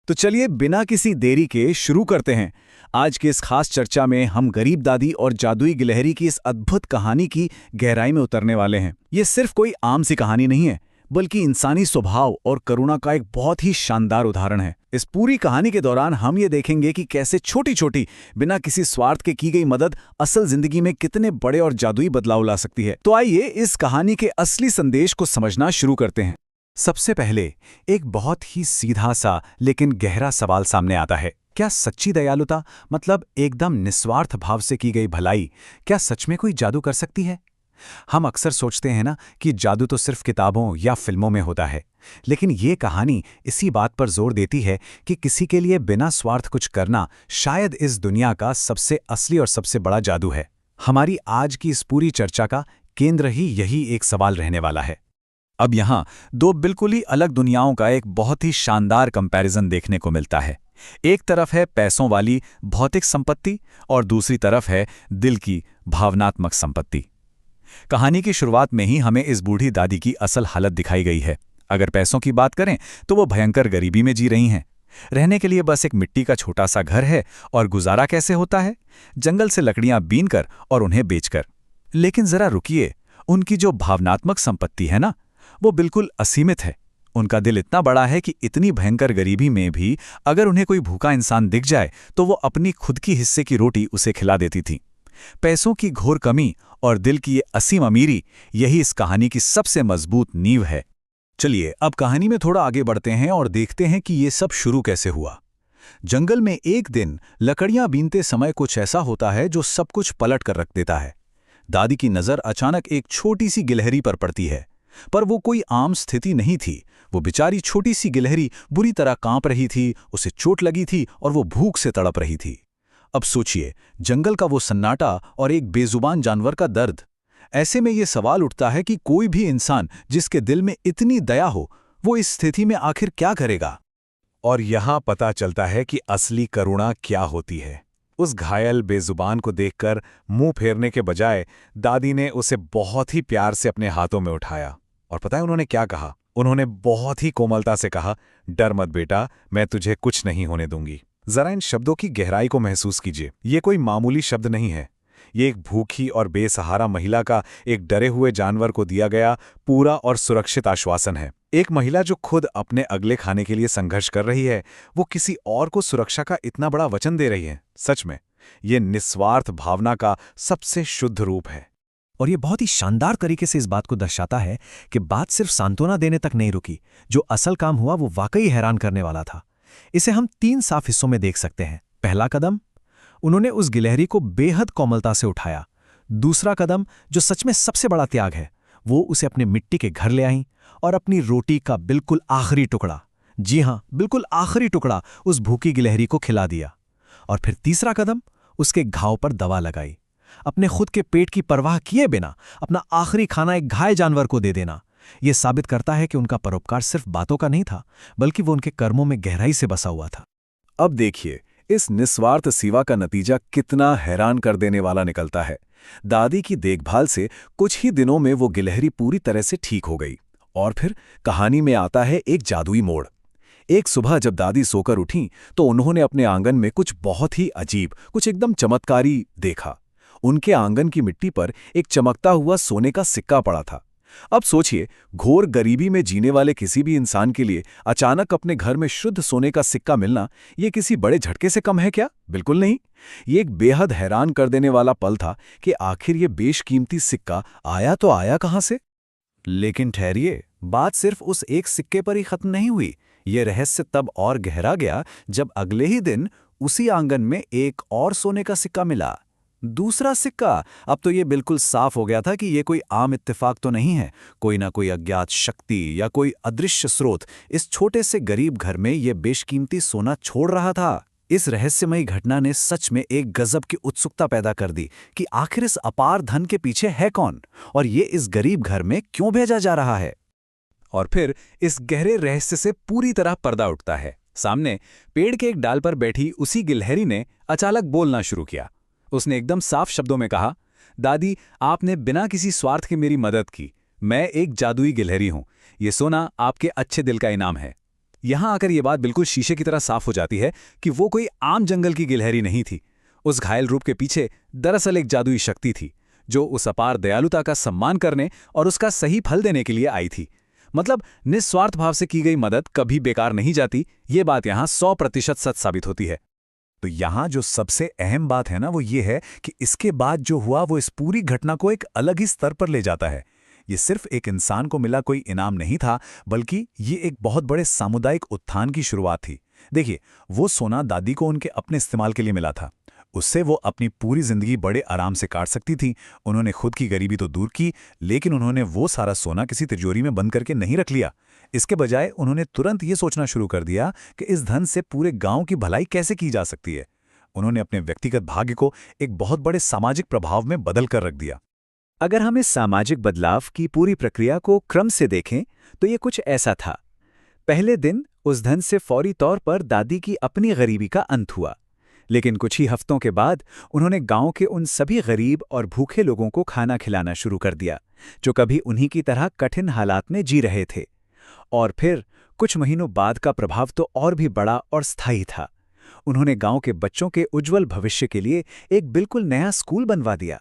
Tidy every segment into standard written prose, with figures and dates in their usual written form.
तो चलिए बिना किसी देरी के शुरू करते हैं। आज की इस खास चर्चा में हम गरीब दादी और जादुई गिलहरी की इस अद्भुत कहानी की गहराई में उतरने वाले हैं। ये सिर्फ कोई आम सी कहानी नहीं है, बल्कि इंसानी स्वभाव और करुणा का एक बहुत ही शानदार उदाहरण है। इस पूरी कहानी के दौरान हम ये देखेंगे कि कैसे छोटी छोटी, बिना किसी स्वार्थ के की गई मदद असल जिंदगी में कितने बड़े और जादुई बदलाव ला सकती है। तो आइए इस कहानी के असली संदेश को समझना शुरू करते हैं। सबसे पहले एक बहुत ही सीधा सा लेकिन गहरा सवाल सामने आता है। क्या सच्ची दयालुता, मतलब एकदम निस्वार्थ भाव से की गई भलाई, क्या सच में कोई जादू कर सकती है? हम अक्सर सोचते हैं ना कि जादू तो सिर्फ किताबों या फिल्मों में होता है, लेकिन ये कहानी इसी बात पर जोर देती है कि किसी के लिए बिना स्वार्थ कुछ करना शायद इस दुनिया का सबसे असली और सबसे बड़ा जादू है। हमारी आज की इस पूरी चर्चा का केंद्र ही यही एक सवाल रहने वाला है। अब यहाँ दो बिल्कुल ही अलग दुनियाओं का एक बहुत ही शानदार कंपैरिजन देखने को मिलता है। एक तरफ है पैसों वाली भौतिक संपत्ति और दूसरी तरफ है दिल की भावनात्मक संपत्ति। कहानी की शुरुआत में ही हमें इस बूढ़ी दादी की असल हालत दिखाई गई है। अगर पैसों की बात करें तो वो भयंकर गरीबी में जी रही हैं। रहने के लिए बस एक मिट्टी का छोटा सा घर है, और गुजारा कैसे होता है? जंगल से लकड़ियां बीनकर और उन्हें बेचकर। लेकिन जरा रुकिए, उनकी जो भावनात्मक संपत्ति है ना, वो बिल्कुल असीमित है। उनका दिल इतना बड़ा है कि इतनी भयंकर गरीबी में भी अगर उन्हें कोई भूखा इंसान दिख जाए तो वो अपनी खुद की हिस्से की रोटी उसे खिला देती थी। पैसों की घोर कमी और दिल की ये असीम अमीरी, यही इस कहानी की सबसे मजबूत नींव है। चलिए अब कहानी में थोड़ा आगे बढ़ते हैं और देखते हैं कि ये सब शुरू कैसे हुआ। जंगल में एक दिन लकड़ियां बीनते समय कुछ ऐसा होता है जो सब कुछ पलट कर रख देता है। दादी की नज़र अचानक एक छोटी सी गिलहरी पर पड़ती है, पर वो कोई आम स्थिति नहीं थी। वो बेचारी छोटी सी गिलहरी बुरी तरह कांप रही थी, उसे चोट लगी थी और वो भूख से तड़प रही थी। अब सोचिए, जंगल का वो सन्नाटा और एक बेजुबान जानवर का दर्द। ऐसे में ये सवाल उठता है कि कोई भी इंसान जिसके दिल में इतनी दया हो, वो इस स्थिति में आखिर क्या करेगा? और यहाँ पता चलता है कि असली करुणा क्या होती है। उस घायल बेजुबान को देखकर मुंह फेरने के बजाय दादी ने उसे बहुत ही प्यार से अपने हाथों में उठाया। और पता है उन्होंने क्या कहा? उन्होंने बहुत ही कोमलता से कहा, डर मत बेटा, मैं तुझे कुछ नहीं होने दूंगी। जरा इन शब्दों की गहराई को महसूस कीजिए। ये कोई मामूली शब्द नहीं है। ये एक भूखी और बेसहारा महिला का एक डरे हुए जानवर को दिया गया पूरा और सुरक्षित आश्वासन है। एक महिला जो खुद अपने अगले खाने के लिए संघर्ष कर रही है, वो किसी और को सुरक्षा का इतना बड़ा वचन दे रही है। सच में ये निस्वार्थ भावना का सबसे शुद्ध रूप है। और ये बहुत ही शानदार तरीके से इस बात को दर्शाता है कि बात सिर्फ सांत्वना देने तक नहीं रुकी। जो असल काम हुआ वो वाकई हैरान करने वाला था। इसे हम 3 साफ हिस्सों में देख सकते हैं। पहला कदम, उन्होंने उस गिलहरी को बेहद कोमलता से उठाया। दूसरा कदम, जो सच में सबसे बड़ा त्याग है, वो उसे अपने मिट्टी के घर ले आईं और अपनी रोटी का बिल्कुल आखिरी टुकड़ा, जी हां बिल्कुल आखिरी टुकड़ा, उस भूखी गिलहरी को खिला दिया। और फिर तीसरा कदम, उसके घाव पर दवा लगाई। अपने खुद के पेट की परवाह किए बिना अपना आखिरी खाना एक घायल जानवर को दे देना। यह साबित करता है कि उनका परोपकार सिर्फ बातों का नहीं था, बल्कि वो उनके कर्मों में गहराई से बसा हुआ था। अब देखिए, इस निस्वार्थ सेवा का नतीजा कितना हैरान कर देने वाला निकलता है। दादी की देखभाल से कुछ ही दिनों में वो गिलहरी पूरी तरह से ठीक हो गई। और फिर कहानी में आता है एक जादुई मोड़। एक सुबह जब दादी सोकर उठीं तो उन्होंने अपने आंगन में कुछ बहुत ही अजीब, कुछ एकदम चमत्कारी देखा। उनके आंगन की मिट्टी पर एक चमकता हुआ सोने का सिक्का पड़ा था। अब सोचिए, घोर गरीबी में जीने वाले किसी भी इंसान के लिए अचानक अपने घर में शुद्ध सोने का सिक्का मिलना, ये किसी बड़े झटके से कम है क्या? बिल्कुल नहीं। ये एक बेहद हैरान कर देने वाला पल था कि आखिर ये बेशकीमती सिक्का आया तो आया कहां से? लेकिन ठहरिए, बात सिर्फ उस एक सिक्के पर ही खत्म नहीं हुई। ये रहस्य तब और गहरा गया जब अगले ही दिन उसी आंगन में एक और सोने का सिक्का मिला। दूसरा सिक्का। अब तो ये बिल्कुल साफ हो गया था कि ये कोई आम इत्तेफाक तो नहीं है। कोई ना कोई अज्ञात शक्ति या कोई अदृश्य स्रोत इस छोटे से गरीब घर में ये बेशकीमती सोना छोड़ रहा था। इस रहस्यमयी घटना ने सच में एक गजब की उत्सुकता पैदा कर दी कि आखिर इस अपार धन के पीछे है कौन, और ये इस गरीब घर में क्यों भेजा जा रहा है। और फिर इस गहरे रहस्य से पूरी तरह पर्दा उठता है। सामने पेड़ के एक डाल पर बैठी उसी गिलहरी ने अचानक बोलना शुरू किया। उसने एकदम साफ शब्दों में कहा, दादी, आपने बिना किसी स्वार्थ के मेरी मदद की। मैं एक जादुई गिलहरी हूं। ये सोना आपके अच्छे दिल का इनाम है। यहाँ आकर ये बात बिल्कुल शीशे की तरह साफ हो जाती है कि वो कोई आम जंगल की गिलहरी नहीं थी। उस घायल रूप के पीछे दरअसल एक जादुई शक्ति थी, जो उस अपार दयालुता का सम्मान करने और उसका सही फल देने के लिए आई थी। मतलब निस्वार्थ भाव से की गई मदद कभी बेकार नहीं जाती, ये बात यहाँ 100% सच साबित होती है। तो यहाँ जो सबसे अहम बात है ना, वो ये है कि इसके बाद जो हुआ वो इस पूरी घटना को एक अलग ही स्तर पर ले जाता है। ये सिर्फ एक इंसान को मिला कोई इनाम नहीं था, बल्कि ये एक बहुत बड़े सामुदायिक उत्थान की शुरुआत थी। देखिए, वो सोना दादी को उनके अपने इस्तेमाल के लिए मिला था। उससे वो अपनी पूरी जिंदगी बड़े आराम से काट सकती थी। उन्होंने खुद की गरीबी तो दूर की, लेकिन उन्होंने वो सारा सोना किसी तिजोरी में बंद करके नहीं रख लिया। इसके बजाय उन्होंने तुरंत ये सोचना शुरू कर दिया कि इस धन से पूरे गांव की भलाई कैसे की जा सकती है। उन्होंने अपने व्यक्तिगत भाग्य को एक बहुत बड़े सामाजिक प्रभाव में बदल कर रख दिया। अगर हम इस सामाजिक बदलाव की पूरी प्रक्रिया को क्रम से देखें तो ये कुछ ऐसा था। पहले दिन उस धन से फौरी तौर पर दादी की अपनी गरीबी का अंत हुआ, लेकिन कुछ ही हफ्तों के बाद उन्होंने गांव के उन सभी गरीब और भूखे लोगों को खाना खिलाना शुरू कर दिया, जो कभी उन्हीं की तरह कठिन हालात में जी रहे थे। और फिर कुछ महीनों बाद का प्रभाव तो और भी बड़ा और स्थायी था। उन्होंने गांव के बच्चों के उज्जवल भविष्य के लिए एक बिल्कुल नया स्कूल बनवा दिया।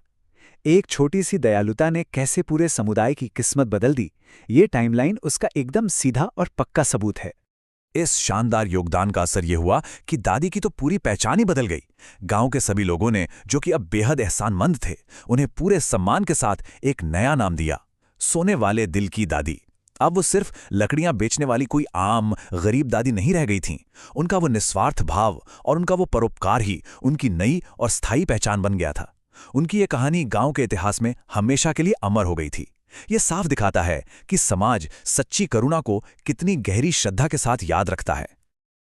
एक छोटी सी दयालुता ने कैसे पूरे समुदाय की किस्मत बदल दी, ये टाइमलाइन उसका एकदम सीधा और पक्का सबूत है। इस शानदार योगदान का असर यह हुआ कि दादी की तो पूरी पहचान ही बदल गई। गांव के सभी लोगों ने, जो कि अब बेहद एहसानमंद थे, उन्हें पूरे सम्मान के साथ एक नया नाम दिया, सोने वाले दिल की दादी। अब वो सिर्फ लकड़ियां बेचने वाली कोई आम गरीब दादी नहीं रह गई थीं। उनका वो निस्वार्थ भाव और उनका वो परोपकार ही उनकी नई और स्थायी पहचान बन गया था। उनकी ये कहानी गांव के इतिहास में हमेशा के लिए अमर हो गई थी। ये साफ दिखाता है कि समाज सच्ची करुणा को कितनी गहरी श्रद्धा के साथ याद रखता है।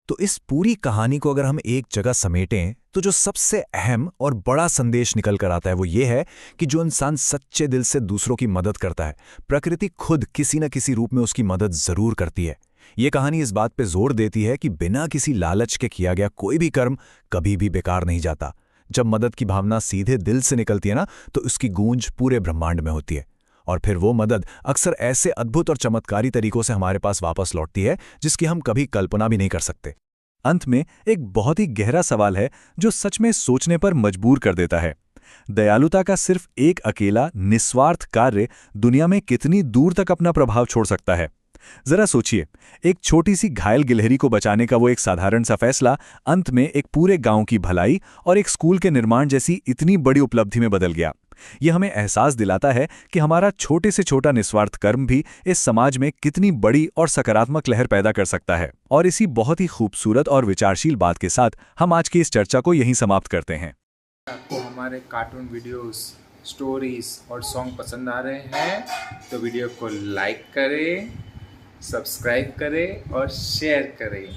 तो इस पूरी कहानी को अगर हम एक जगह समेटें तो जो सबसे अहम और बड़ा संदेश निकल कर आता है वो ये है कि जो इंसान सच्चे दिल से दूसरों की मदद करता है, प्रकृति खुद किसी न किसी रूप में उसकी मदद जरूर करती है। ये कहानी इस बात पे जोर देती है कि बिना किसी लालच के किया गया कोई भी कर्म कभी भी बेकार नहीं जाता। जब मदद की भावना सीधे दिल से निकलती है ना, तो उसकी गूंज पूरे ब्रह्मांड में होती है। और फिर वो मदद अक्सर ऐसे अद्भुत और चमत्कारी तरीकों से हमारे पास वापस लौटती है जिसकी हम कभी कल्पना भी नहीं कर सकते। अंत में एक बहुत ही गहरा सवाल है जो सच में सोचने पर मजबूर कर देता है। दयालुता का सिर्फ एक अकेला निस्वार्थ कार्य दुनिया में कितनी दूर तक अपना प्रभाव छोड़ सकता है। जरा सोचिए, एक छोटी सी घायल गिलहरी को बचाने का वो एक साधारण सा फैसला अंत में एक पूरे गांव की भलाई और एक स्कूल के निर्माण जैसी इतनी बड़ी उपलब्धि में बदल गया। यह हमें एहसास दिलाता है कि हमारा छोटे से छोटा निस्वार्थ कर्म भी इस समाज में कितनी बड़ी और सकारात्मक लहर पैदा कर सकता है। और इसी बहुत ही खूबसूरत और विचारशील बात के साथ हम आज की इस चर्चा को यहीं समाप्त करते हैं। आपको हमारे कार्टून वीडियोस, स्टोरीज और सॉन्ग पसंद आ रहे हैं तो वीडियो को लाइक करें, सब्सक्राइब करें और शेयर करें।